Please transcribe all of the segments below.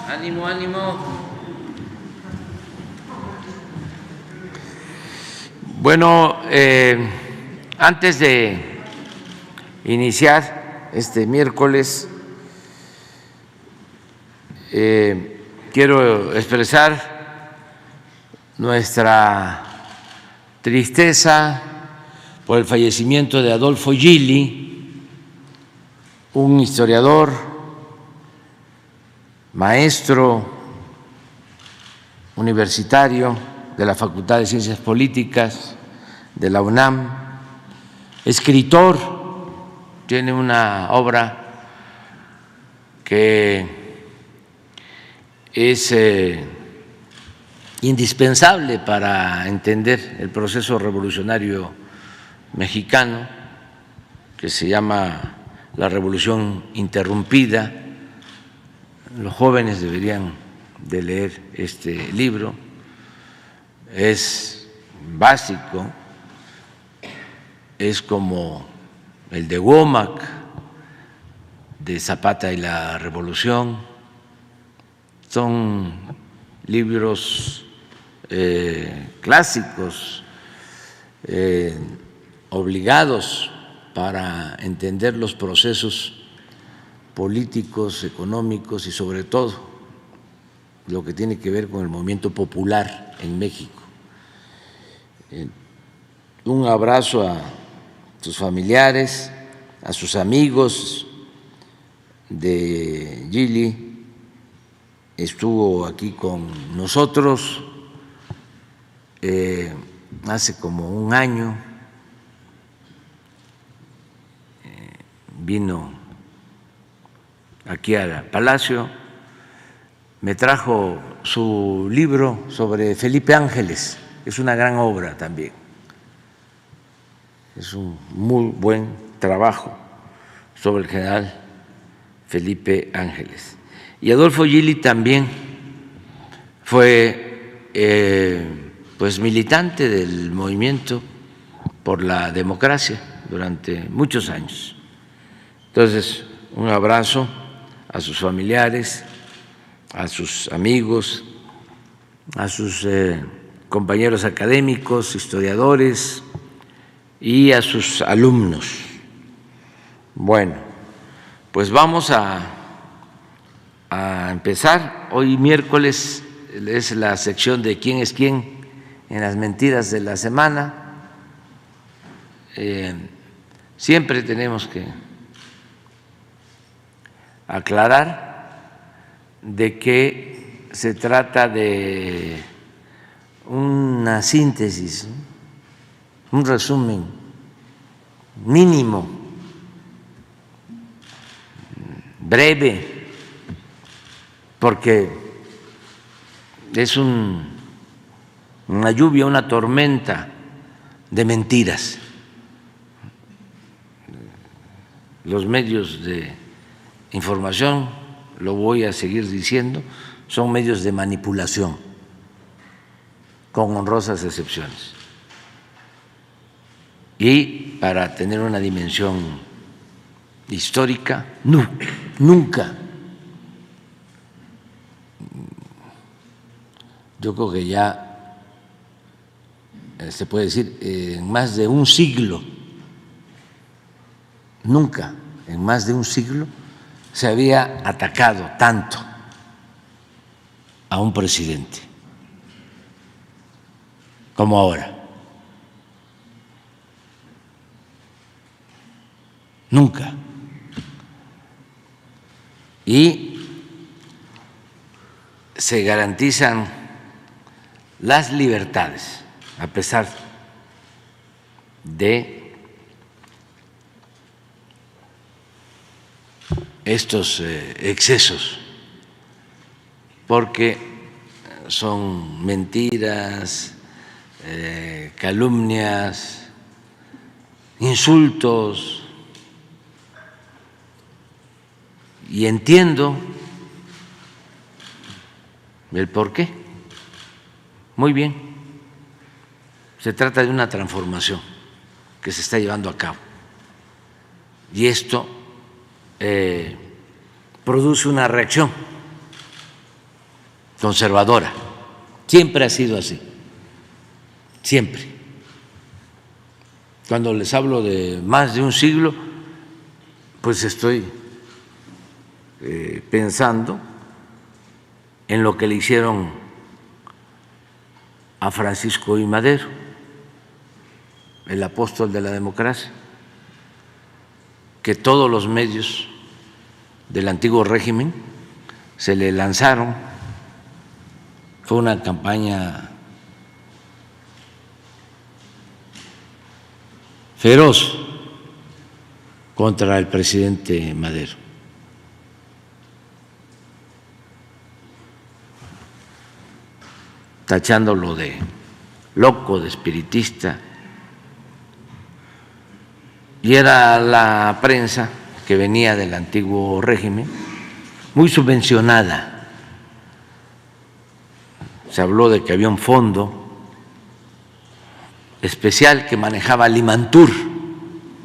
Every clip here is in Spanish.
Ánimo, ánimo. Bueno, antes de iniciar este miércoles, quiero expresar nuestra tristeza por el fallecimiento de Adolfo Gili, un historiador, maestro universitario de la Facultad de Ciencias Políticas de la UNAM, escritor, tiene una obra que es indispensable para entender el proceso revolucionario mexicano, que se llama La Revolución Interrumpida. Los jóvenes deberían de leer este libro, es básico, es como el de Womack, de Zapata y la Revolución. Son libros clásicos, obligados para entender los procesos políticos, económicos y sobre todo lo que tiene que ver con el movimiento popular en México. Un abrazo a sus familiares, a sus amigos de Gili. Estuvo aquí con nosotros hace como un año, vino aquí al Palacio, me trajo su libro sobre Felipe Ángeles, es una gran obra también, es un muy buen trabajo sobre el general Felipe Ángeles. Y Adolfo Gili también fue pues militante del movimiento por la democracia durante muchos años. Entonces, un abrazo a sus familiares, a sus amigos, a sus compañeros académicos, historiadores y a sus alumnos. Bueno, pues vamos a empezar. Hoy miércoles es la sección de quién es quién en las mentiras de la semana. Siempre tenemos que aclarar de que se trata de una síntesis, un resumen mínimo, breve, porque es una lluvia, una tormenta de mentiras. Los medios de información, lo voy a seguir diciendo, son medios de manipulación, con honrosas excepciones. Y para tener una dimensión histórica, nunca, yo creo que ya se puede decir en más de un siglo, nunca en más de un siglo se había atacado tanto a un presidente como ahora. Nunca. Y se garantizan las libertades a pesar de estos excesos, porque son mentiras, calumnias, insultos, y entiendo el por qué. Muy bien, se trata de una transformación que se está llevando a cabo, y esto produce una reacción conservadora. Siempre ha sido así, siempre. Cuando les hablo de más de un siglo, pues estoy pensando en lo que le hicieron a Francisco I. Madero, el apóstol de la democracia, que todos los medios del antiguo régimen se le lanzaron. Fue una campaña feroz contra el presidente Madero. Tachándolo de loco, de espiritista. Y era la prensa que venía del antiguo régimen muy subvencionada. Se habló de que había un fondo especial que manejaba Limantur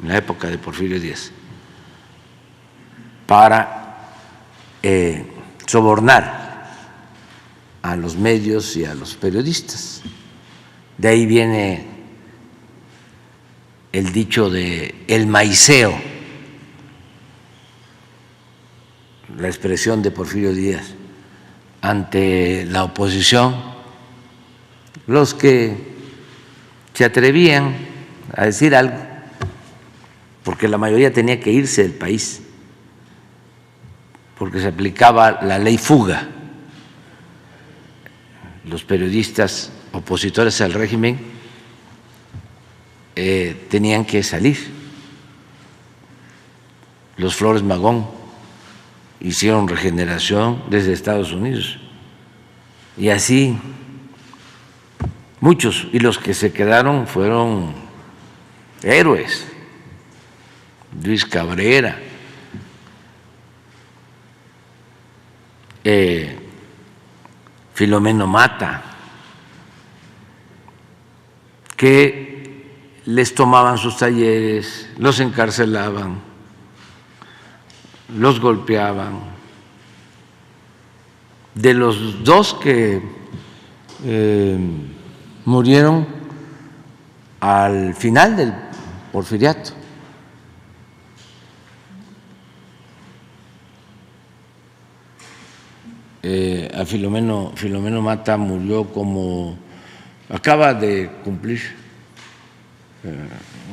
en la época de Porfirio Díaz para sobornar a los medios y a los periodistas. De ahí viene el dicho de el maiceo, la expresión de Porfirio Díaz ante la oposición, los que se atrevían a decir algo, porque la mayoría tenía que irse del país, porque se aplicaba la ley fuga. Los periodistas opositores al régimen tenían que salir. Los Flores Magón hicieron regeneración desde Estados Unidos y así muchos, y los que se quedaron fueron héroes. Luis Cabrera, Filomeno Mata, que les tomaban sus talleres, los encarcelaban, los golpeaban. De los dos que murieron al final del porfiriato, a Filomeno Mata murió como acaba de cumplir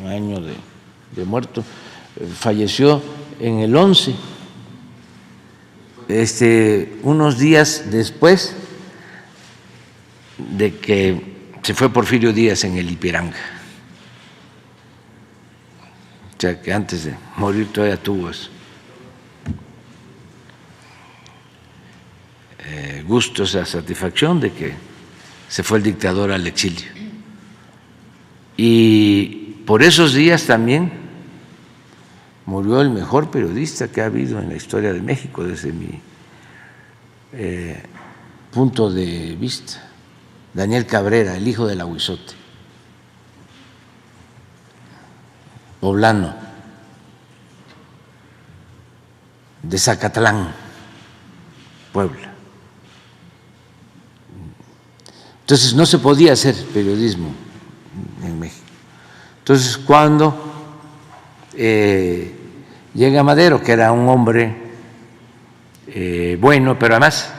un año de muerto, falleció en el 11, unos días después de que se fue Porfirio Díaz en el Ipiranga. O sea que antes de morir todavía tuvo eso. Gusto, esa satisfacción de que se fue el dictador al exilio. Y por esos días también murió el mejor periodista que ha habido en la historia de México desde mi punto de vista, Daniel Cabrera, el hijo del Ahuizote, poblano de Zacatlán, Puebla. Entonces no se podía hacer periodismo en México. Entonces cuando llega Madero, que era un hombre bueno, pero además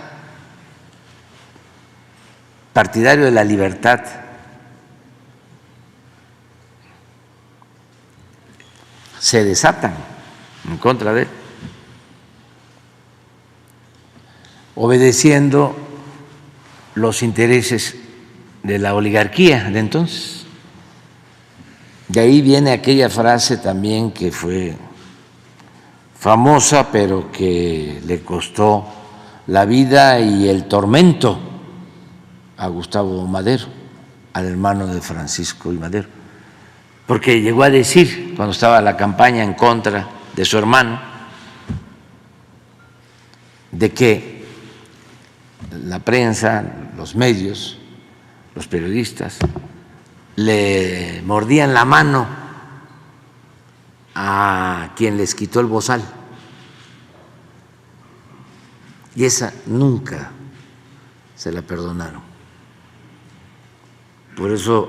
partidario de la libertad, se desatan en contra de él, obedeciendo los intereses de la oligarquía de entonces. De ahí viene aquella frase también que fue famosa, pero que le costó la vida y el tormento a Gustavo Madero, al hermano de Francisco I. Madero, porque llegó a decir, cuando estaba la campaña en contra de su hermano, de que la prensa, los medios, los periodistas, le mordían la mano a quien les quitó el bozal. Y esa nunca se la perdonaron. Por eso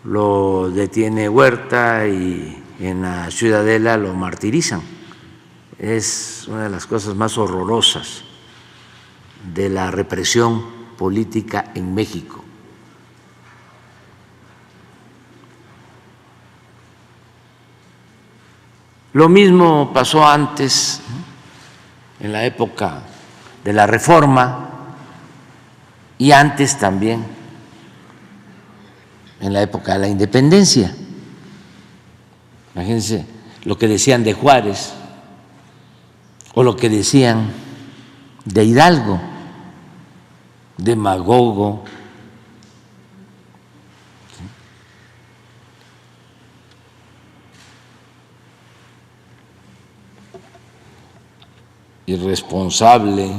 lo detiene Huerta y en la Ciudadela lo martirizan. Es una de las cosas más horrorosas de la represión política en México. Lo mismo pasó antes, en la época de la Reforma, y antes también, en la época de la Independencia. Imagínense lo que decían de Juárez o lo que decían de Hidalgo, demagogo, irresponsable,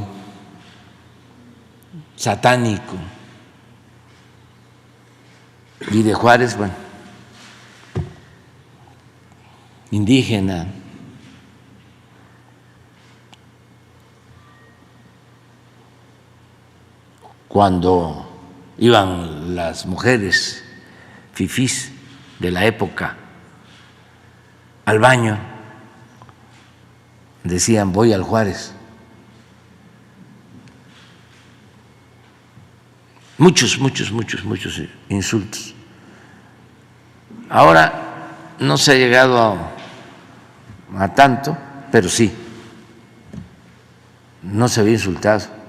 satánico. Y de Juárez, bueno, indígena. Cuando iban las mujeres fifís de la época al baño, decían: voy al Juárez. Muchos insultos. Ahora no se ha llegado a tanto, pero sí, no se había insultado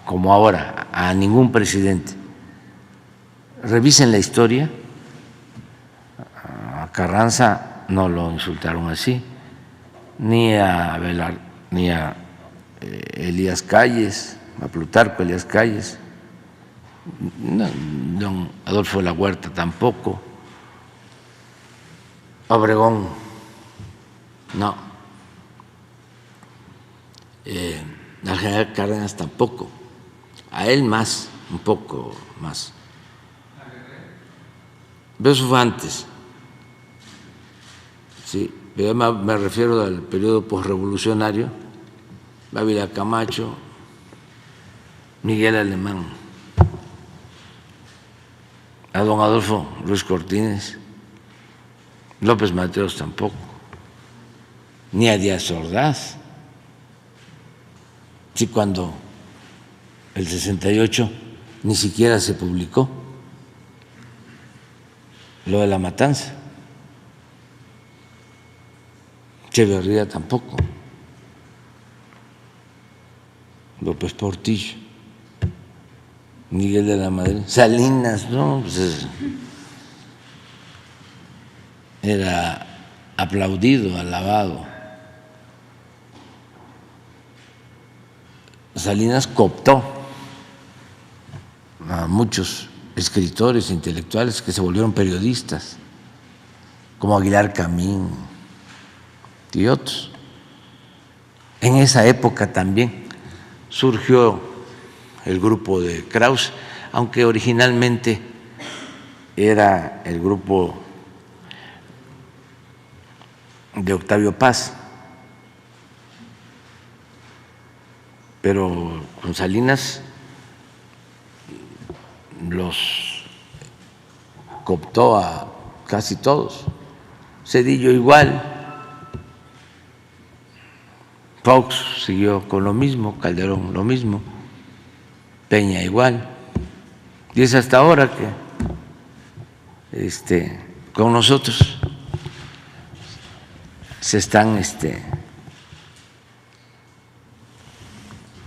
como ahora a ningún presidente. Revisen la historia. A Carranza no lo insultaron así, ni a Elías Calles, a Plutarco Elías Calles, no, don Adolfo de la Huerta tampoco, Obregón no, al general Cárdenas tampoco, a él más, un poco más. Pero eso fue antes, sí, pero me refiero al periodo posrevolucionario, Ávila Camacho, Miguel Alemán, a don Adolfo Ruiz Cortines, López Mateos tampoco, ni a Díaz Ordaz. Sí, cuando el 68 ni siquiera se publicó lo de la matanza. Echeverría tampoco, López Portillo, Miguel de la Madrid, Salinas, no, pues era aplaudido, alabado. Salinas cooptó a muchos escritores intelectuales que se volvieron periodistas, como Aguilar Camín y otros. En esa época también surgió el grupo de Krause, aunque originalmente era el grupo de Octavio Paz, pero con Salinas los cooptó a casi todos. Zedillo igual, Fox siguió con lo mismo, Calderón lo mismo, Peña igual, y es hasta ahora que con nosotros se están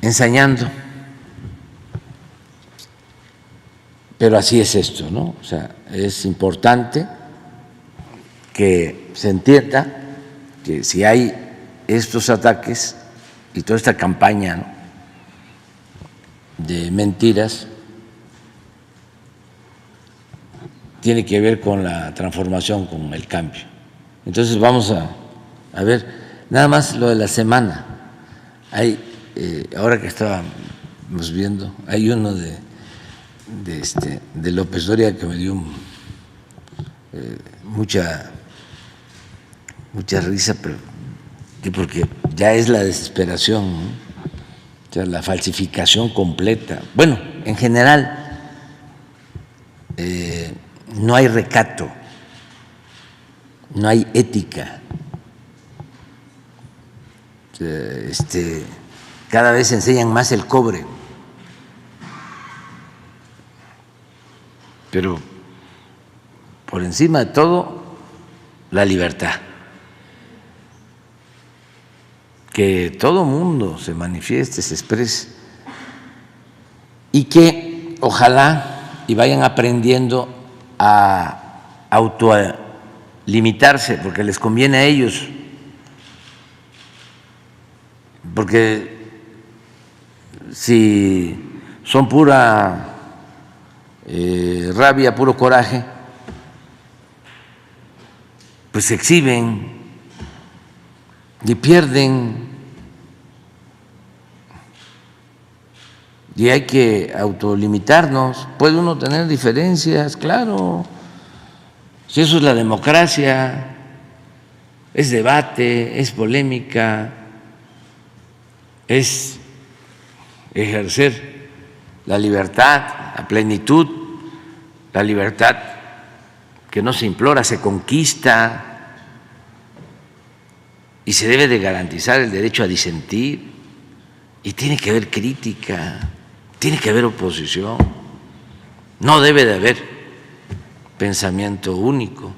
ensañando. Pero así es esto, ¿no? O sea, es importante que se entienda que si hay estos ataques y toda esta campaña, ¿no?, de mentiras, tiene que ver con la transformación, con el cambio. Entonces vamos a ver, nada más lo de la semana. Hay, ahora que estábamos viendo, hay uno de López Dóriga que me dio mucha risa, pero porque ya es la desesperación, ¿no?, O sea, la falsificación completa. Bueno, en general no hay recato, no hay ética. Cada vez enseñan más el cobre, pero por encima de todo, la libertad. Que todo mundo se manifieste, se exprese y que ojalá y vayan aprendiendo a autolimitarse, porque les conviene a ellos, porque si son pura rabia, puro coraje, pues se exhiben y pierden. Y hay que autolimitarnos. Puede uno tener diferencias, claro. Si eso es la democracia, es debate, es polémica, es ejercer la libertad a plenitud, la libertad que no se implora, se conquista, y se debe de garantizar el derecho a disentir, y tiene que haber crítica, tiene que haber oposición, no debe de haber pensamiento único,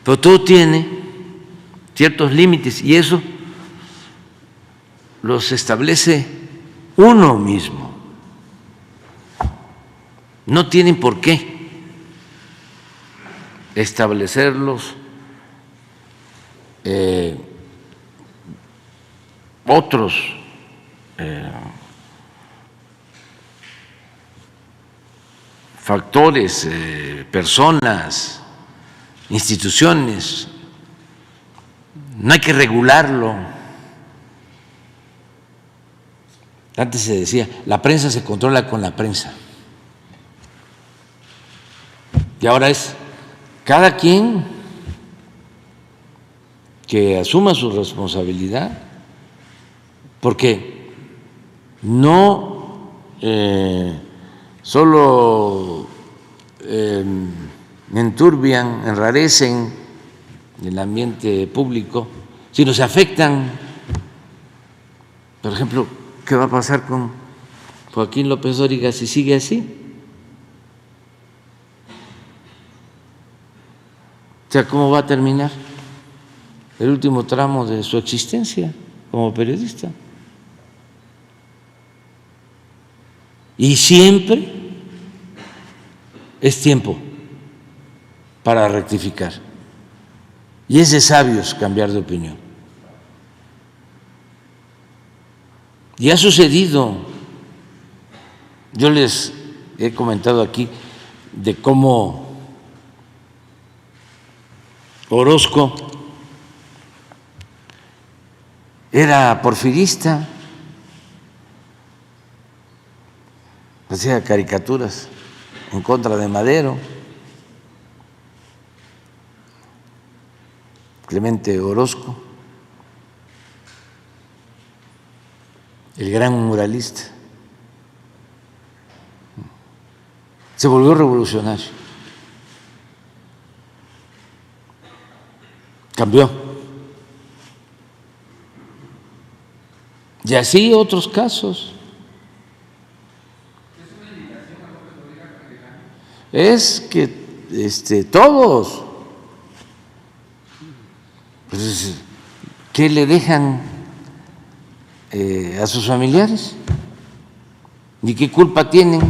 pero todo tiene ciertos límites y eso los establece uno mismo. No tienen por qué establecerlos otros factores, personas, instituciones. No hay que regularlo. Antes se decía, la prensa se controla con la prensa. Y ahora es cada quien que asuma su responsabilidad, porque no solo enturbian, enrarecen el ambiente público, sino se afectan. Por ejemplo, ¿qué va a pasar con Joaquín López Dóriga si sigue así? O sea, ¿cómo va a terminar el último tramo de su existencia como periodista? Y siempre es tiempo para rectificar. Y es de sabios cambiar de opinión. Y ha sucedido. Yo les he comentado aquí de cómo Orozco era porfirista, hacía caricaturas en contra de Madero. Clemente Orozco, el gran muralista, se volvió revolucionario. Cambió. Y así otros casos. Es que todos, pues, ¿qué le dejan a sus familiares? ¿Y qué culpa tienen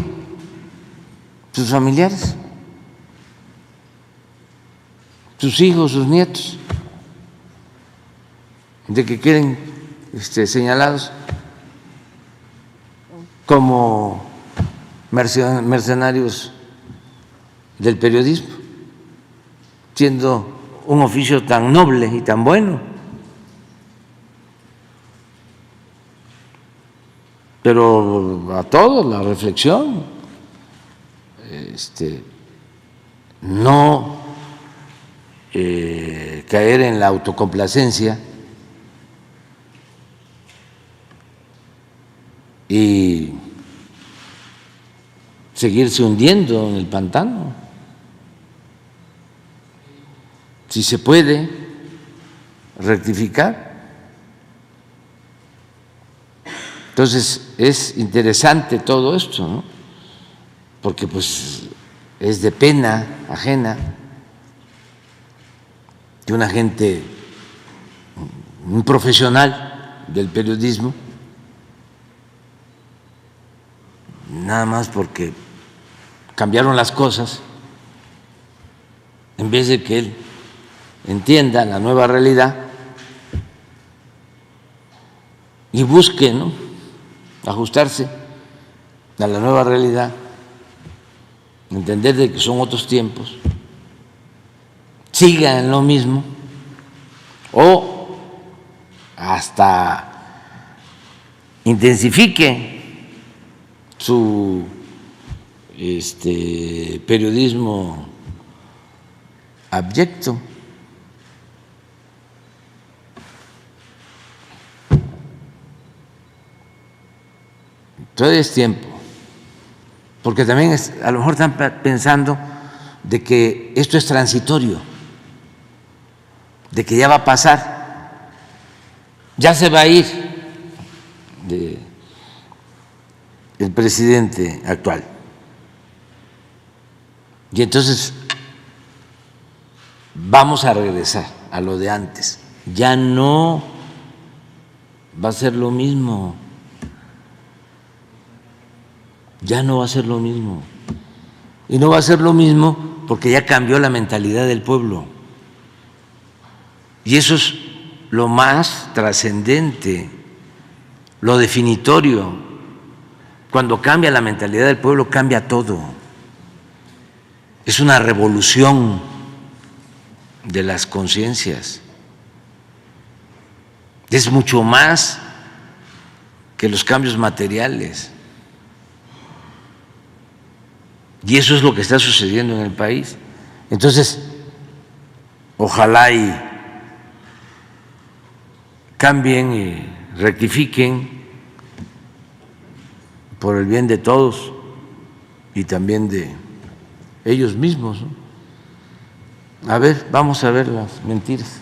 sus familiares? Sus hijos, sus nietos, de que queden señalados como mercenarios del periodismo, siendo un oficio tan noble y tan bueno. Pero a todos la reflexión, no caer en la autocomplacencia y seguirse hundiendo en el pantano. Si se puede rectificar. Entonces es interesante todo esto, ¿no? Porque pues es de pena ajena que una gente, un profesional del periodismo, nada más porque cambiaron las cosas, en vez de que él entienda la nueva realidad y busque, ¿no?, ajustarse a la nueva realidad, entender de que son otros tiempos, siga en lo mismo o hasta intensifique su periodismo abyecto. Todavía es tiempo, porque también a lo mejor están pensando de que esto es transitorio, de que ya va a pasar, ya se va a ir el presidente actual. Y entonces vamos a regresar a lo de antes. Ya no va a ser lo mismo. Ya no va a ser lo mismo. Y no va a ser lo mismo porque ya cambió la mentalidad del pueblo. Y eso es lo más trascendente, lo definitorio. Cuando cambia la mentalidad del pueblo, cambia todo. Es una revolución de las conciencias. Es mucho más que los cambios materiales. Y eso es lo que está sucediendo en el país. Entonces, ojalá y cambien y rectifiquen por el bien de todos y también de ellos mismos, ¿no? A ver, vamos a ver las mentiras.